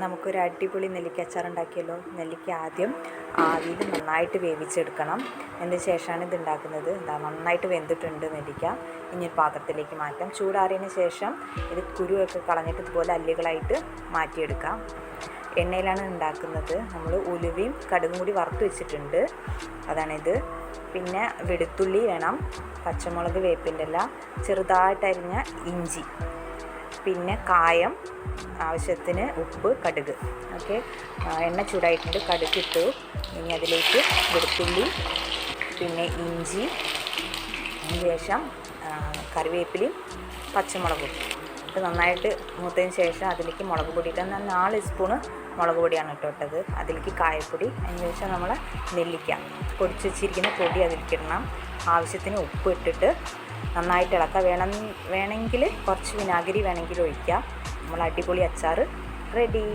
നമുക്കൊരു അടിപൊളി നെല്ലിക്ക അച്ചാർ ഉണ്ടാക്കിയല്ലോ. നെല്ലിക്ക ആദ്യം ആവിയിൽ നന്നായിട്ട് വേവിച്ചെടുക്കണം. അതിന് ശേഷമാണ് ഇത് ഉണ്ടാക്കുന്നത്. നന്നായിട്ട് വെന്തിട്ടുണ്ട് നെല്ലിക്ക. ഇനി ഒരു പാത്രത്തിലേക്ക് മാറ്റാം. ചൂടാറിയതിന് ശേഷം ഇത് കുരുവൊക്കെ കളഞ്ഞിട്ട് ഇതുപോലെ അല്ലികളായിട്ട് മാറ്റിയെടുക്കാം. എണ്ണയിലാണ് ഉണ്ടാക്കുന്നത്. നമ്മൾ ഉലുവയും കടുകും കൂടി വറുത്ത് വെച്ചിട്ടുണ്ട്, അതാണിത്. പിന്നെ വെളുത്തുള്ളി വേണം, പച്ചമുളക്, വേപ്പിൻ്റെ ഇല, ചെറുതായിട്ടരിഞ്ഞ ഇഞ്ചി, പിന്നെ കായം, ആവശ്യത്തിന് ഉപ്പ്, കടുക്. ഓക്കെ, എണ്ണ ചൂടായിട്ടുണ്ട്, കടുക് ഇട്ടു. ഇനി അതിലേക്ക് വെളുത്തുള്ളി, പിന്നെ ഇഞ്ചി, അതിന് ശേഷം കറിവേപ്പിലയും പച്ചമുളകും ഇത് നന്നായിട്ട് മൂത്തതിന് ശേഷം അതിലേക്ക് മുളക് പൊടി ഇട്ടാൽ 4 സ്പൂണ് മുളക് പൊടിയാണ് ഇട്ടത്. അതിലേക്ക് കായപ്പൊടി, അതിന് ശേഷം നമ്മൾ നെല്ലിക്ക പൊടിച്ച് വെച്ചിരിക്കുന്ന പൊടി അതിലേക്ക് ഇടണം. ആവശ്യത്തിന് ഉപ്പ് ഇട്ടിട്ട് നന്നായിട്ട് ഇളക്കുക. വേണമെങ്കിൽ കുറച്ച് വിനാഗിരി വേണമെങ്കിൽ ഒഴിക്കാം. നമ്മൾ അടിപൊളി അച്ചാർ റെഡി.